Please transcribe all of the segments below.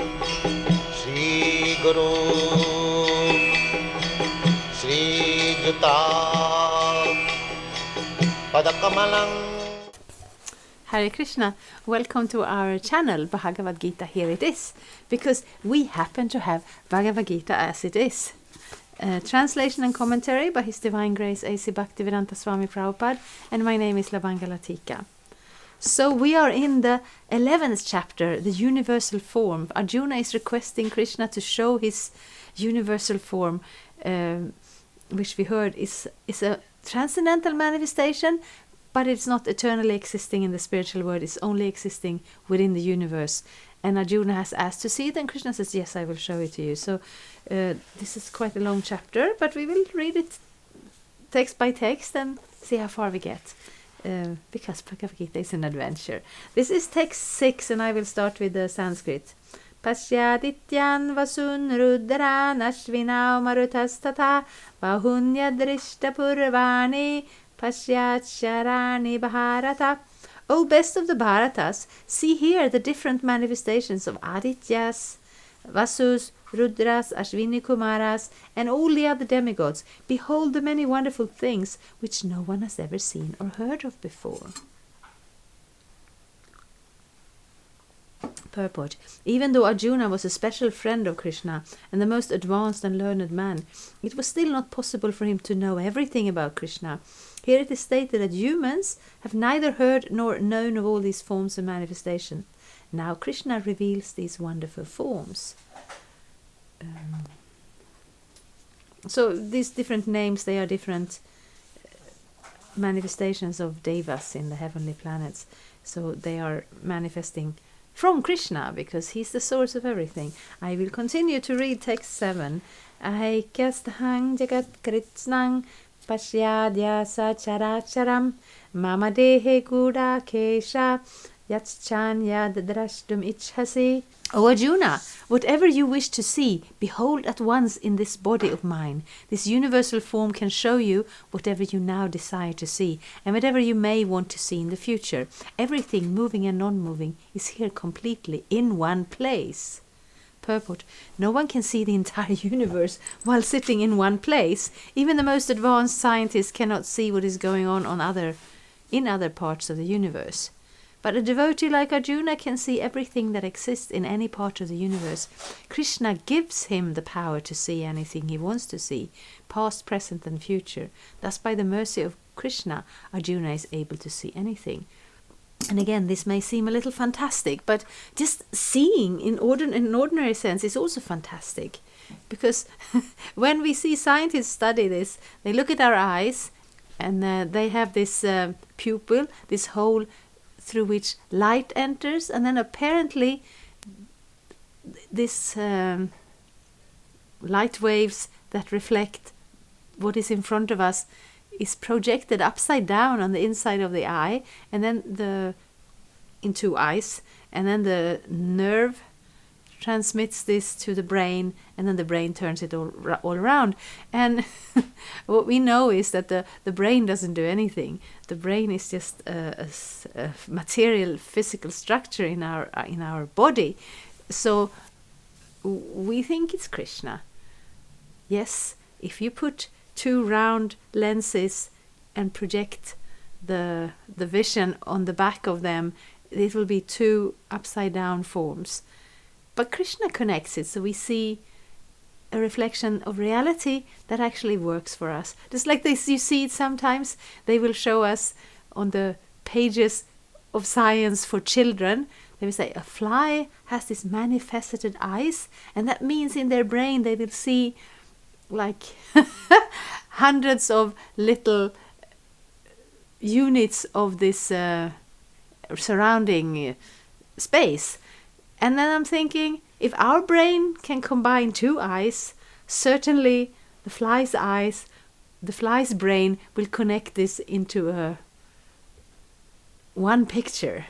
Shri Guru Shri Juta Padakamalang. Hare Krishna, welcome to our channel Bhagavad-gita. Here it is, because we happen to have Bhagavad-gita as it is. Translation and commentary by His Divine Grace A.C. Bhaktivedanta Swami Prabhupada, and my name is Lavanga Latika. So we are in the 11th chapter, the universal form. Arjuna is requesting Krishna to show his universal form, which we heard is a transcendental manifestation, but it's not eternally existing in the spiritual world. It's only existing within the universe. And Arjuna has asked to see it, and Krishna says, yes, I will show it to you. So this is quite a long chapter, but we will read it text by text and see how far we get. Because Bhagavad-gita is an adventure. This is text 6, and I will start with the Sanskrit. Pasyadityan vasun rudran ashvinau marutastata bahunya drishta purvani Pasyat Sharani Bharata. O best of the Bharatas, see here the different manifestations of Adityas, Vasus, Rudras, Ashwini Kumaras, and all the other demigods. Behold the many wonderful things which no one has ever seen or heard of before. Purport. Even though Arjuna was a special friend of Krishna and the most advanced and learned man, it was still not possible for him to know everything about Krishna. Here it is stated that humans have neither heard nor known of all these forms of manifestation. Now Krishna reveals these wonderful forms. So these different names, they are different manifestations of devas in the heavenly planets. So they are manifesting from Krishna, because he's the source of everything. I will continue to read text 7. Ahaikastahang jagat kritsnang pashyadya sacharacharam mama dehe guda kesha yatschanya drashtum ichhasi. O Arjuna, whatever you wish to see, behold at once in this body of mine. This universal form can show you whatever you now desire to see, and whatever you may want to see in the future. Everything, moving and non-moving, is here completely in one place. Purport. No one can see the entire universe while sitting in one place. Even the most advanced scientists cannot see what is going on in other parts of the universe. But a devotee like Arjuna can see everything that exists in any part of the universe. Krishna gives him the power to see anything he wants to see, past, present and future. Thus, by the mercy of Krishna, Arjuna is able to see anything. And again, this may seem a little fantastic, but just seeing in an ordinary sense is also fantastic. Because when we see scientists study this, they look at our eyes and they have this pupil, this hole through which light enters, and then apparently this light waves that reflect what is in front of us is projected upside down on the inside of the eye, and then in two eyes, and then the nerve transmits this to the brain, and then the brain turns it all around. And what we know is that the brain doesn't do anything. The brain is just a material, physical structure in our body. So we think it's Krishna. Yes, if you put two round lenses and project the vision on the back of them, it will be two upside down forms. But Krishna connects it, so we see a reflection of reality that actually works for us. Just like this, you see it sometimes, they will show us on the pages of science for children. They will say a fly has these manifested eyes, and that means in their brain they will see like hundreds of little units of this surrounding space. And then I'm thinking, if our brain can combine two eyes, certainly the fly's eyes, the fly's brain will connect this into one picture,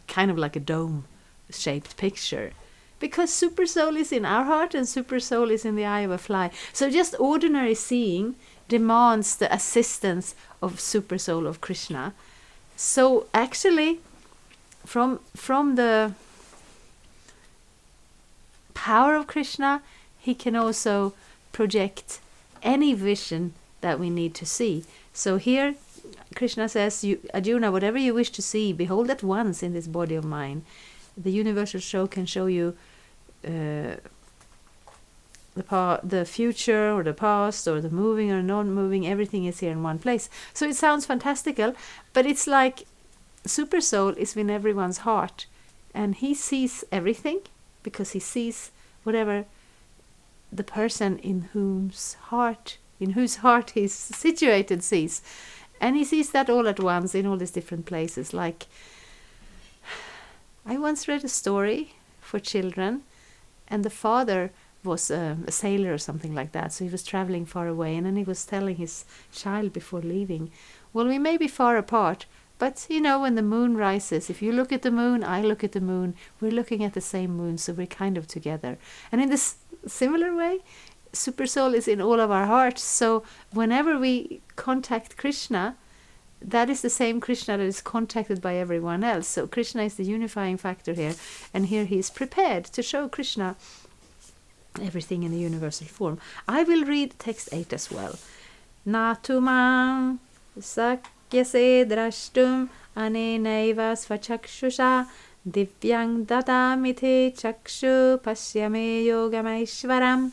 kind of like a dome-shaped picture. Because super soul is in our heart and super soul is in the eye of a fly. So just ordinary seeing demands the assistance of super soul of Krishna. So actually, from the power of Krishna, he can also project any vision that we need to see. So here Krishna says, Arjuna, whatever you wish to see, behold at once in this body of mine. The universal show can show you the future or the past or the moving or non-moving. Everything is here in one place. So it sounds fantastical, but it's like Super Soul is in everyone's heart, and he sees everything because he sees whatever the person in whose heart he's situated sees. And he sees that all at once in all these different places. Like, I once read a story for children, and the father was a sailor or something like that, so he was traveling far away, and then he was telling his child before leaving, well, we may be far apart, but when the moon rises, if you look at the moon, I look at the moon, we're looking at the same moon, so we're kind of together. And in this similar way, Super Soul is in all of our hearts, so whenever we contact Krishna, that is the same Krishna that is contacted by everyone else. So Krishna is the unifying factor here, and here he is prepared to show Krishna everything in the universal form. I will read text 8 as well. Natumam sakyase drashtum anenaiva svachakshusha divyang dadamite chakshu pasyame yogamaishvaram.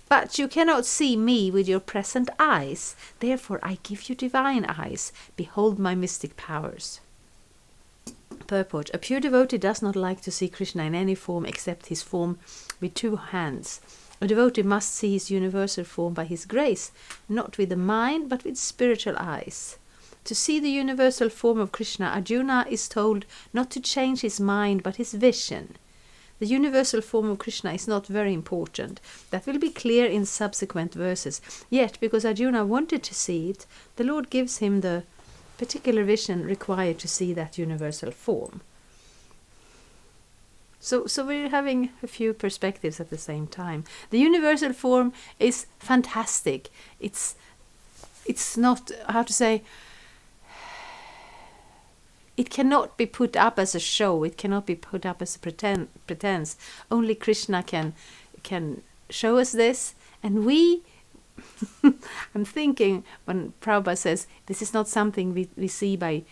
But you cannot see me with your present eyes. Therefore I give you divine eyes. Behold my mystic powers. Purport. A pure devotee does not like to see Krishna in any form except his form with two hands. A devotee must see his universal form by his grace, not with the mind but with spiritual eyes. To see the universal form of Krishna, Arjuna is told not to change his mind but his vision. The universal form of Krishna is not very important. That will be clear in subsequent verses. Yet, because Arjuna wanted to see it, the Lord gives him the particular vision required to see that universal form. So we're having a few perspectives at the same time. The universal form is fantastic. It's not, how to say, it cannot be put up as a show. It cannot be put up as a pretense. Only Krishna can show us this. And we, I'm thinking when Prabhupada says, this is not something we see by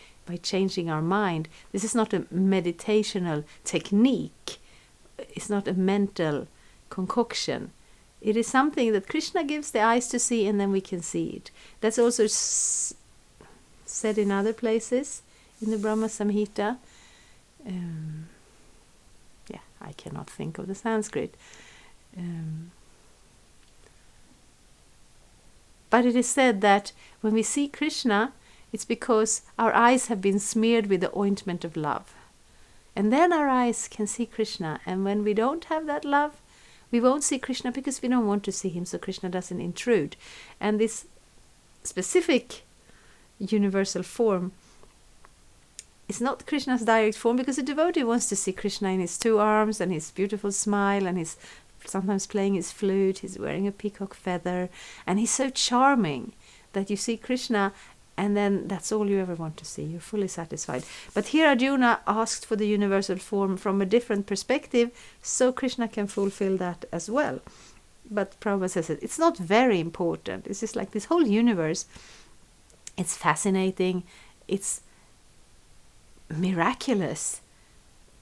changing our mind. This is not a meditational technique. It's not a mental concoction. It is something that Krishna gives the eyes to see, and then we can see it. That's also said in other places. In the Brahma Samhita, I cannot think of the Sanskrit. But it is said that when we see Krishna, it's because our eyes have been smeared with the ointment of love. And then our eyes can see Krishna. And when we don't have that love, we won't see Krishna because we don't want to see him, so Krishna doesn't intrude. And this specific universal form is not Krishna's direct form, because a devotee wants to see Krishna in his two arms and his beautiful smile, and he's sometimes playing his flute, he's wearing a peacock feather, and he's so charming that you see Krishna and then that's all you ever want to see. You're fully satisfied. But here Arjuna asked for the universal form from a different perspective, so Krishna can fulfill that as well. But Prabhupada says it's not very important. It's just like this whole universe. It's fascinating. It's miraculous.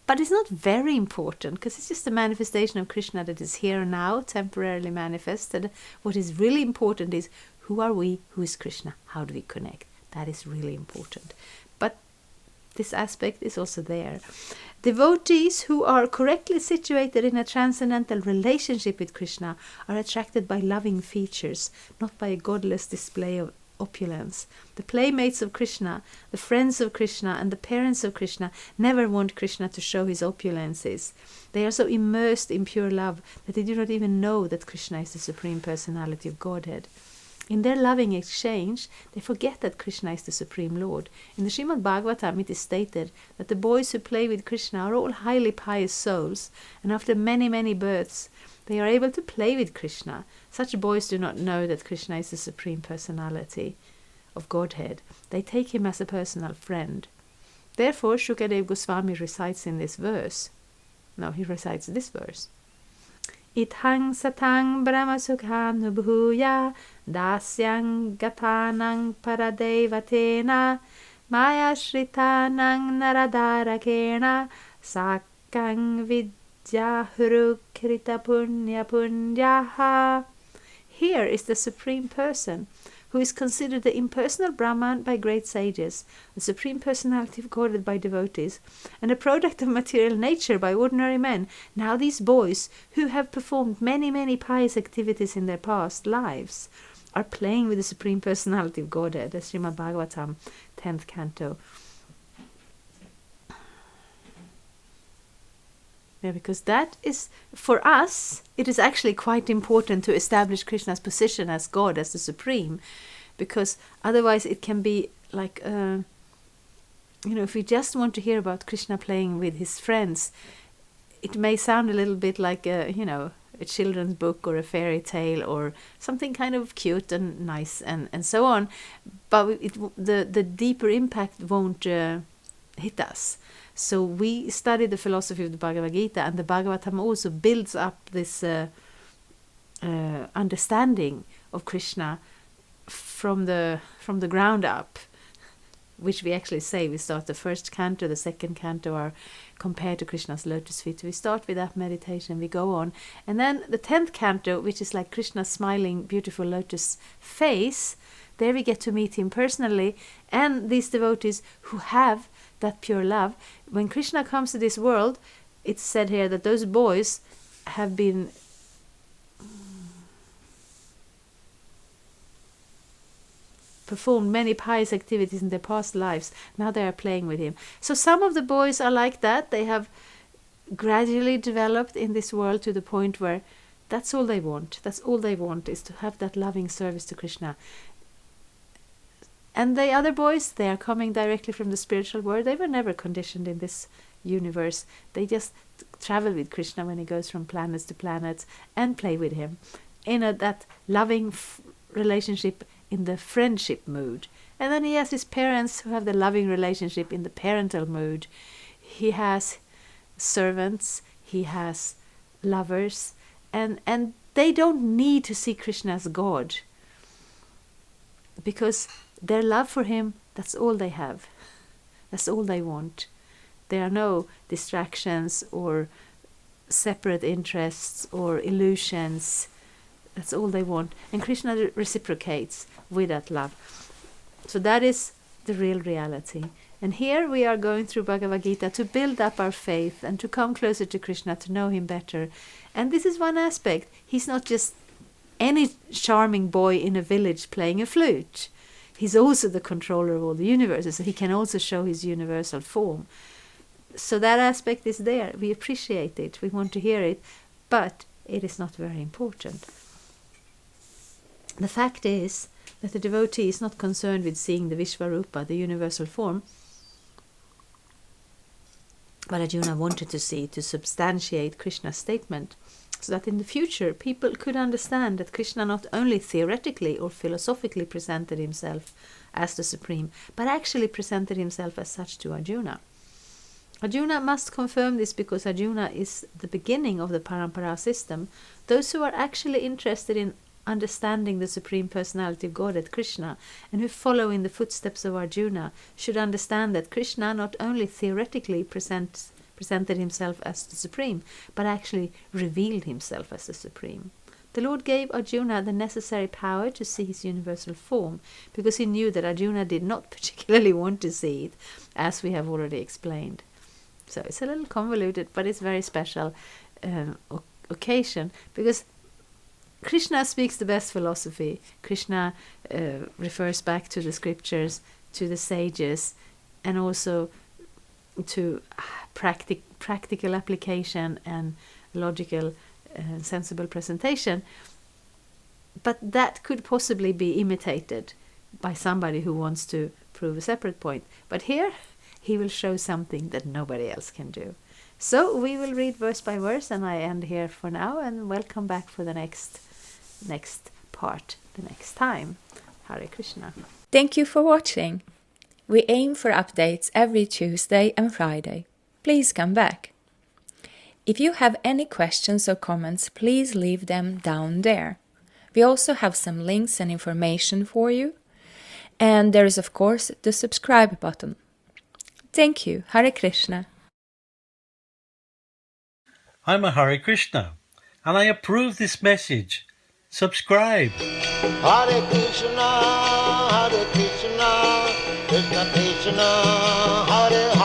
But it's not very important, because it's just a manifestation of Krishna that is here now, temporarily manifested. What is really important is, who are we? Who is Krishna? How do we connect? That is really important. But this aspect is also there. Devotees who are correctly situated in a transcendental relationship with Krishna are attracted by loving features, not by a godless display of opulence. The playmates of Krishna, the friends of Krishna, and the parents of Krishna never want Krishna to show his opulences. They are so immersed in pure love that they do not even know that Krishna is the Supreme Personality of Godhead. In their loving exchange, they forget that Krishna is the Supreme Lord. In the Srimad Bhagavatam, it is stated that the boys who play with Krishna are all highly pious souls, and after many, many births, they are able to play with Krishna. Such boys do not know that Krishna is the Supreme Personality of Godhead. They take him as a personal friend. Therefore, Shukadev Goswami recites in this verse. No, he recites this verse. Ithang satang brahmasukhan bhuya dasyang gatanang paradevatena maya shritanang naradarakena sakang vidyahuru krita punya punyaha. Here is the Supreme Person, who is considered the impersonal Brahman by great sages, the Supreme Personality of Godhead by devotees, and a product of material nature by ordinary men. Now these boys, who have performed many, many pious activities in their past lives, are playing with the Supreme Personality of Godhead, the Srimad Bhagavatam, 10th canto. Yeah, because that is, for us, it is actually quite important to establish Krishna's position as God, as the Supreme, because otherwise it can be like, if we just want to hear about Krishna playing with his friends, it may sound a little bit like a children's book or a fairy tale or something kind of cute and nice and so on, but the deeper impact won't hit us. So we study the philosophy of the Bhagavad-gita, and the Bhagavatam also builds up this understanding of Krishna from the ground up, which we actually say. We start the first canto, the second canto are compared to Krishna's lotus feet. We start with that meditation, we go on, and then the 10th canto, which is like Krishna's smiling, beautiful lotus face, there we get to meet him personally, and these devotees who have that pure love. When Krishna comes to this world, it's said here that those boys have been performed many pious activities in their past lives. Now they are playing with him. So some of the boys are like that. They have gradually developed in this world to the point where that's all they want. That's all they want, is to have that loving service to Krishna. And the other boys, they are coming directly from the spiritual world. They were never conditioned in this universe. They just travel with Krishna when he goes from planets to planets and play with him in that loving relationship in the friendship mood. And then he has his parents who have the loving relationship in the parental mood. He has servants, he has lovers, and they don't need to see Krishna as God, because their love for him, that's all they have. That's all they want. There are no distractions or separate interests or illusions. That's all they want. And Krishna reciprocates with that love. So that is the real reality. And here we are going through Bhagavad-gita to build up our faith and to come closer to Krishna, to know him better. And this is one aspect. He's not just any charming boy in a village playing a flute. He's also the controller of all the universes. So he can also show his universal form. So that aspect is there. We appreciate it. We want to hear it. But it is not very important. The fact is that the devotee is not concerned with seeing the Vishvarupa, the universal form. But Arjuna wanted to see, to substantiate Krishna's statement, so that in the future people could understand that Krishna not only theoretically or philosophically presented himself as the Supreme, but actually presented himself as such to Arjuna. Arjuna must confirm this, because Arjuna is the beginning of the Parampara system. Those who are actually interested in understanding the Supreme Personality of Godhead, Krishna, and who follow in the footsteps of Arjuna, should understand that Krishna not only theoretically presented himself as the Supreme, but actually revealed himself as the Supreme. The Lord gave Arjuna the necessary power to see his universal form, because he knew that Arjuna did not particularly want to see it, as we have already explained. So it's a little convoluted, but it's very special occasion, because Krishna speaks the best philosophy. Krishna refers back to the scriptures, to the sages, and also to practical application and logical sensible presentation. But that could possibly be imitated by somebody who wants to prove a separate point. But here he will show something that nobody else can do. So we will read verse by verse, and I end here for now, and welcome back for the next part the next time. Hare Krishna. Thank you for watching. We aim for updates every Tuesday and Friday. Please come back. If you have any questions or comments, please leave them down there. We also have some links and information for you. And there is, of course, the subscribe button. Thank you. Hare Krishna. I'm a Hare Krishna, and I approve this message. Subscribe. Hare Krishna, Krishna Krishna, Hare Hare.